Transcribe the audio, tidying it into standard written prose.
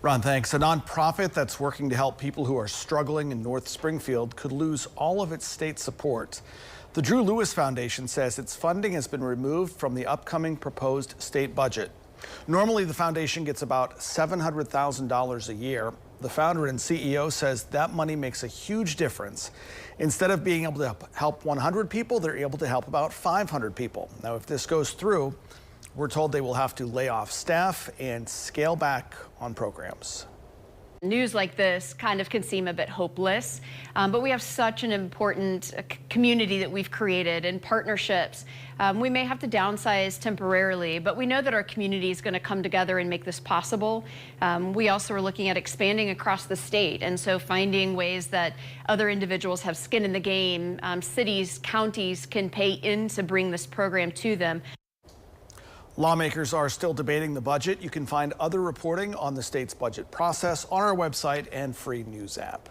Ron, thanks. A nonprofit that's working to help people who are struggling in North Springfield could lose all of its state support. The Drew Lewis Foundation says its funding has been removed from the upcoming proposed state budget. Normally, the foundation gets about $700,000 a year. The founder and CEO says that money makes a huge difference. Instead of being able to help 100 people, they're able to help about 500 people. Now, if this goes through, we're told they will have to lay off staff and scale back on programs. News like this kind of can seem a bit hopeless, but we have such an important community that we've created and partnerships. We may have to downsize temporarily, but we know that our community is going to come together and make this possible. We also are looking at expanding across the state, and so finding ways that other individuals have skin in the game. Cities, counties can pay in to bring this program to them. Lawmakers are still debating the budget. You can find other reporting on the state's budget process on our website and free news app.